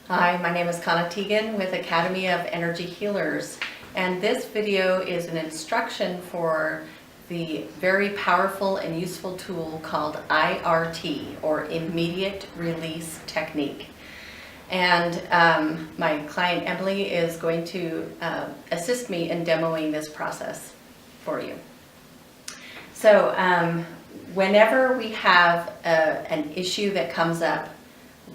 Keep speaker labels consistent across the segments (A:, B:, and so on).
A: Hi, my name is Kana Tegan with Academy of Energy Healers, and this video is an instruction for the very powerful and useful tool called IRT, or Immediate Release Technique. And my client Emily is going to assist me in demoing this process for you. So whenever we have an issue that comes up,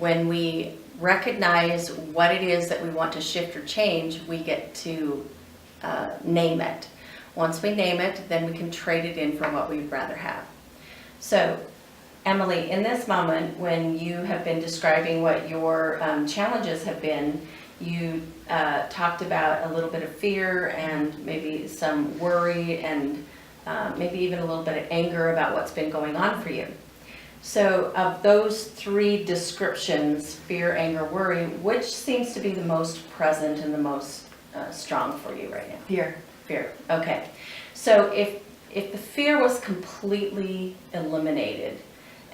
A: when we recognize what it is that we want to shift or change, we get to name it. Once we name it, then we can trade it in for what we'd rather have. So, Emily, in this moment, when you have been describing what your challenges have been, you talked about a little bit of fear and maybe some worry and maybe even a little bit of anger about what's been going on for you. So of those three descriptions, fear, anger, worry, which seems to be the most present and the most strong for you right now?
B: Fear.
A: Fear, okay. So if the fear was completely eliminated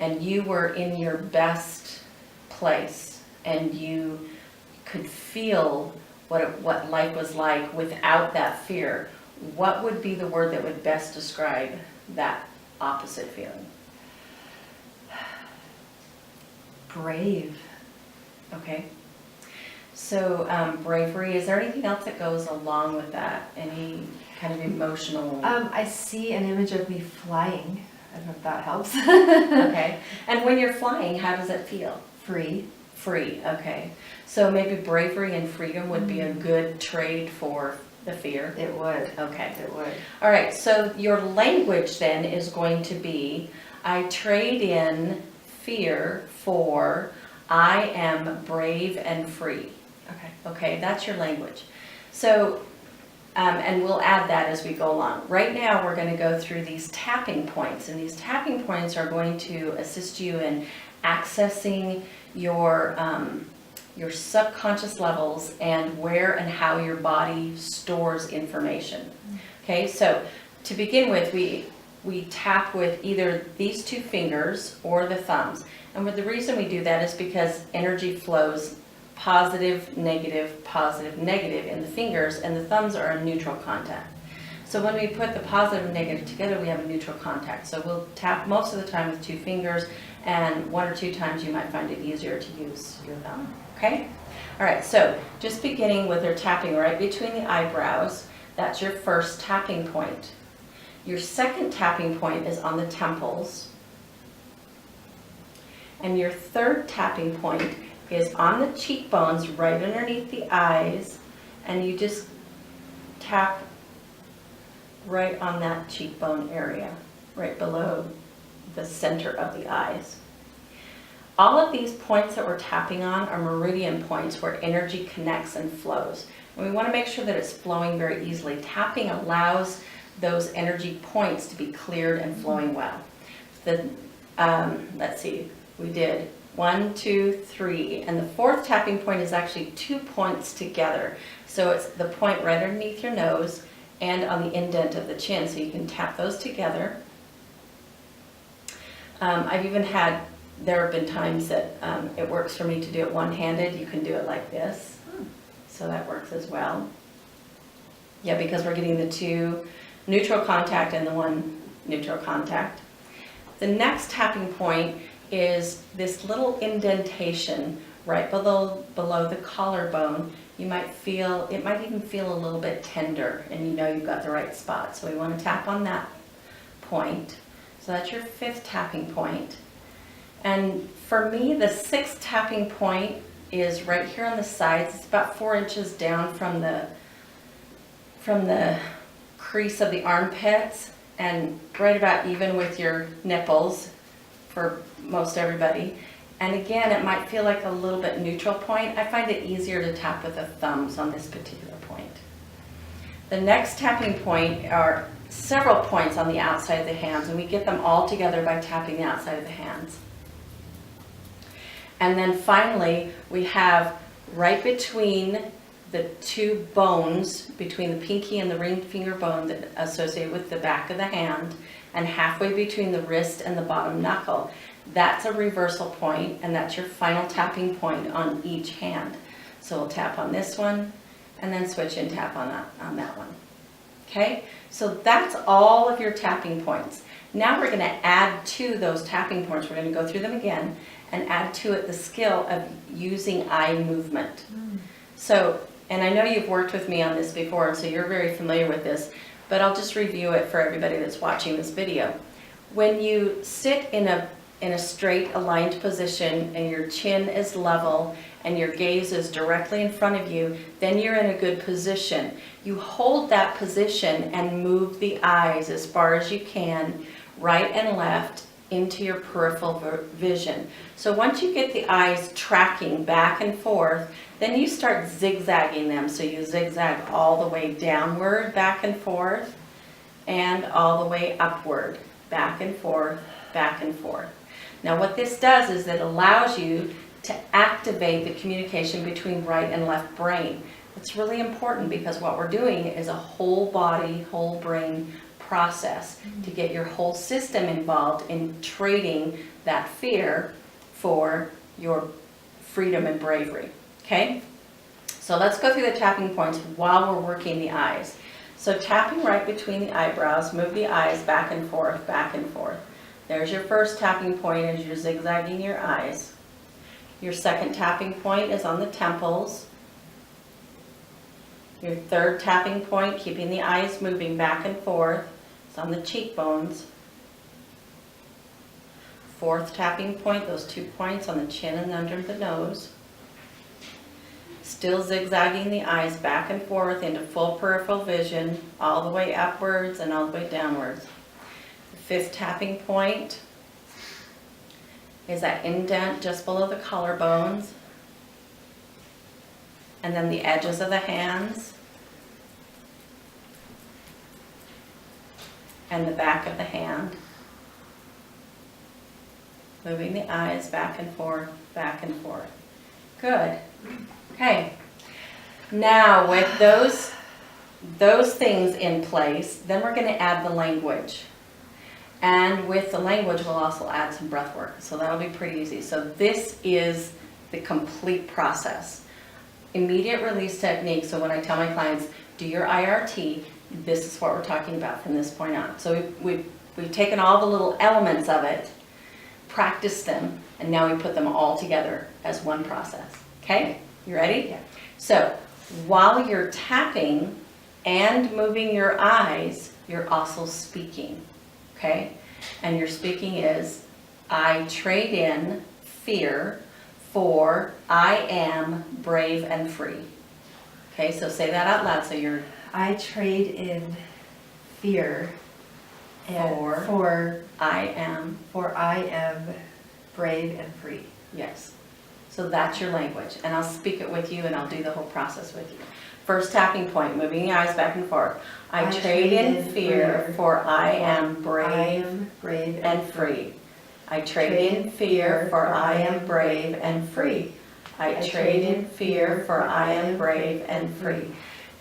A: and you were in your best place and you could feel what life was like without that fear, what would be the word that would best describe that opposite feeling?
B: Brave.
A: Okay. So bravery, is there anything else that goes along with that? Any kind of emotional?
B: I see an image of me flying. I don't know if that helps.
A: Okay. And when you're flying, how does it feel?
B: Free.
A: Free, okay. So maybe bravery and freedom would be a good trade for the fear?
B: It would.
A: Okay.
B: It would.
A: All right, so your language then is going to be, I trade in fear for I am brave and free.
B: Okay.
A: Okay, that's your language. So, and we'll add that as we go along. Right now, we're going to go through these tapping points, and these tapping points are going to assist you in accessing your subconscious levels and where and how your body stores information. Okay, so to begin with, we tap with either these two fingers or the thumbs. And the reason we do that is because energy flows positive, negative, in the fingers, and the thumbs are a neutral contact. So when we put the positive and negative together, we have a neutral contact. So we'll tap most of the time with two fingers, and one or two times you might find it easier to use your thumb. Okay? All right, so just beginning with your tapping right between the eyebrows, that's your first tapping point. Your second tapping point is on the temples. And your third tapping point is on the cheekbones right underneath the eyes, and you just tap right on that cheekbone area, right below the center of the eyes. All of these points that we're tapping on are meridian points where energy connects and flows. And we want to make sure that it's flowing very easily. Tapping allows those energy points to be cleared and flowing well. Let's see, we did 1, 2, 3, and the fourth tapping point is actually 2 points together. So it's the point right underneath your nose and on the indent of the chin, so you can tap those together. There have been times that it works for me to do it one-handed. You can do it like this, so that works as well. Yeah, because we're getting the two neutral contact and the one neutral contact. The next tapping point is this little indentation right below the collarbone. It might even feel a little bit tender, and you know you've got the right spot. So we want to tap on that point. So that's your fifth tapping point. And for me, the sixth tapping point is right here on the sides. It's about 4 inches down from the crease of the armpits and right about even with your nipples for most everybody. And again, it might feel like a little bit neutral point. I find it easier to tap with the thumbs on this particular point. The next tapping point are several points on the outside of the hands, and we get them all together by tapping the outside of the hands. And then finally, we have right between the two bones, between the pinky and the ring finger bone that associated with the back of the hand, and halfway between the wrist and the bottom knuckle. That's a reversal point, and that's your final tapping point on each hand. So we'll tap on this one, and then switch and tap on that one. Okay, so that's all of your tapping points. Now we're going to add to those tapping points. We're going to go through them again and add to it the skill of using eye movement. So, and I know you've worked with me on this before, so you're very familiar with this, but I'll just review it for everybody that's watching this video. When you sit in a straight aligned position and your chin is level and your gaze is directly in front of you, then you're in a good position. You hold that position and move the eyes as far as you can, right and left, into your peripheral vision. So once you get the eyes tracking back and forth, then you start zigzagging them. So you zigzag all the way downward, back and forth, and all the way upward, back and forth, back and forth. Now what this does is it allows you to activate the communication between right and left brain. It's really important because what we're doing is a whole body, whole brain process to get your whole system involved in trading that fear for your freedom and bravery. Okay? So let's go through the tapping points while we're working the eyes. So tapping right between the eyebrows, move the eyes back and forth, back and forth. There's your first tapping point as you're zigzagging your eyes. Your second tapping point is on the temples. Your third tapping point, keeping the eyes moving back and forth, is on the cheekbones. Fourth tapping point, those 2 points on the chin and under the nose. Still zigzagging the eyes back and forth into full peripheral vision, all the way upwards and all the way downwards. The fifth tapping point is that indent just below the collarbones, and then the edges of the hands, and the back of the hand. Moving the eyes back and forth, back and forth. Good. Okay. Now with those things in place, then we're going to add the language. And with the language, we'll also add some breath work. So that'll be pretty easy. So this is the complete process. Immediate release technique. So when I tell my clients, do your IRT, this is what we're talking about from this point on. So we've taken all the little elements of it, practiced them, and now we put them all together as one process. Okay? You ready?
B: Yeah.
A: So while you're tapping and moving your eyes, you're also speaking. Okay? And your speaking is, I trade in fear for I am brave and free. Okay, so say that out loud. So you're,
B: I trade in fear
A: for I am,
B: brave and free.
A: yes. So that's your language. And I'll speak it with you and I'll do the whole process with you. First tapping point, moving the eyes back and forth. I trade in fear for I am brave and free. I trade in fear for I am brave and free. I trade in fear for I am brave and free.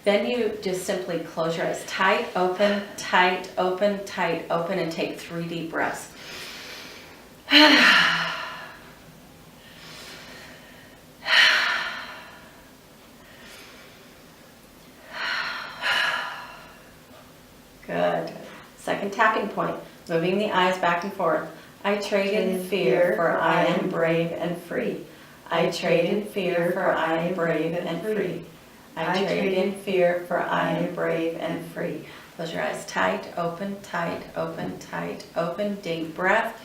A: Then you just simply close your eyes. Tight, open, tight, open, and take 3 deep breaths. Good. Second tapping point, moving the eyes back and forth. I trade in fear for I am brave and free. I trade in fear for I am brave and free. I trade in fear for I am brave and free. Close your eyes. Tight, open, deep breath. Deep breath.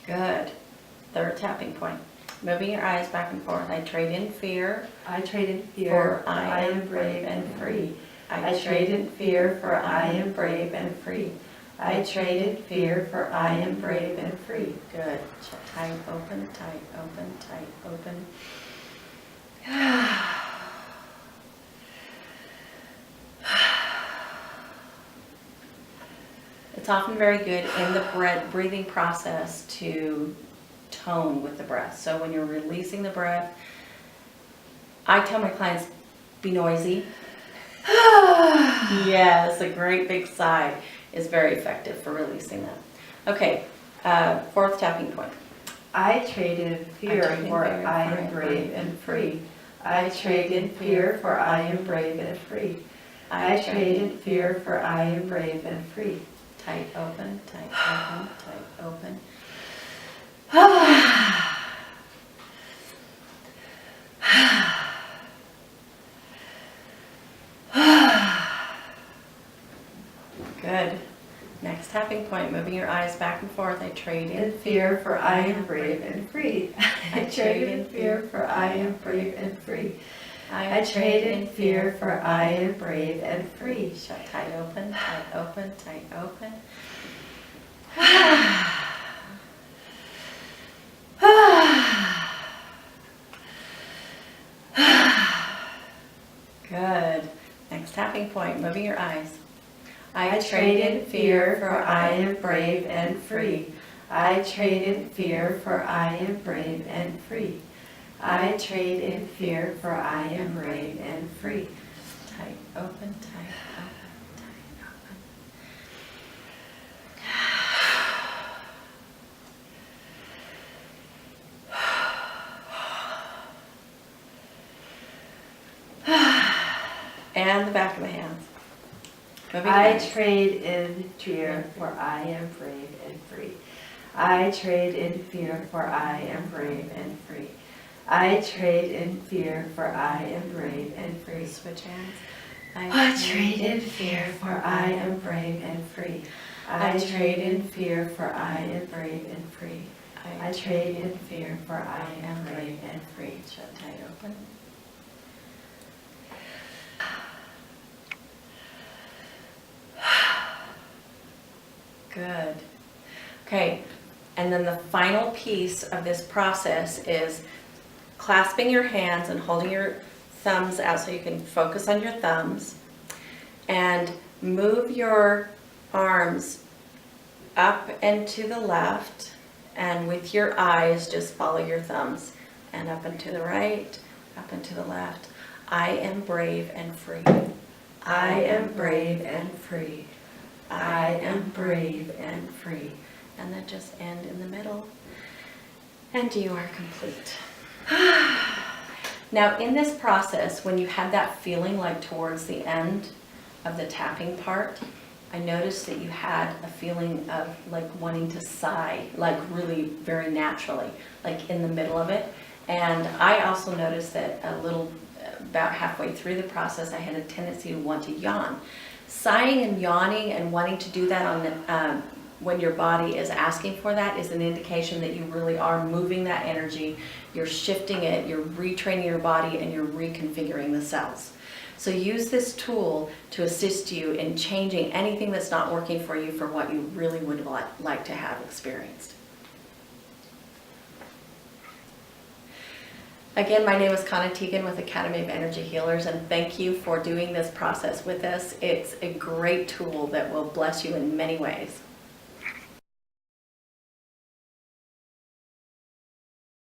A: Good. Third tapping point. Moving your eyes back and forth. I trade in fear.
B: I trade in fear
A: for I am brave and free. I trade in fear for I am brave and free. I trade in fear for I am brave and free. Good. Tight, open, open. It's often very good in the breathing process to tone with the breath. So when you're releasing the breath, I tell my clients, be noisy. Yes, a great big sigh is very effective for releasing that. Okay, fourth tapping point.
B: I traded fear
A: I traded
B: for
A: fear
B: I
A: for
B: am brave and free. I traded fear for I am brave and free. I traded fear for I am brave and free.
A: Tight, open, tight, open, tight, open. Good. Next tapping point, moving your eyes back and forth. I trade in
B: In fear for I am brave and free. I trade in fear for I am brave and free. I trade in fear for I am brave and free.
A: Shut, tight, open, tight, open, tight, open. Good. Next tapping point, moving your eyes.
B: I trade in fear for I am brave and free. I trade in fear for I am brave and free. I trade in fear for I am brave and free.
A: Tight, open, tight, open, tight, open. And the back of the hands. Moving
B: I
A: eyes.
B: trade in fear for I am brave and free. I trade in fear for I am brave and free. I trade in fear for I am brave and free.
A: Switch hands.
B: I trade in fear for I am brave and free. I trade in fear for I am brave and free. I trade in fear for I am brave and free.
A: Shut, tight, open. Good. Okay, and then the final piece of this process is clasping your hands and holding your thumbs out so you can focus on your thumbs, and move your arms up and to the left, and with your eyes just follow your thumbs, and up and to the right, up and to the left. I am brave and free.
B: I am brave and free.
A: I am brave and free. And then just end in the middle. And you are complete. Now in this process, when you had that feeling like towards the end of the tapping part, I noticed that you had a feeling of like wanting to sigh, like really very naturally, like in the middle of it. And I also noticed that about halfway through the process, I had a tendency to want to yawn. Sighing and yawning and wanting to do that on when your body is asking for that is an indication that you really are moving that energy, you're shifting it, you're retraining your body, and you're reconfiguring the cells. So use this tool to assist you in changing anything that's not working for you for what you really would like to have experienced. Again, my name is Connie Teagan with Academy of Energy Healers, and thank you for doing this process with us. It's a great tool that will bless you in many ways.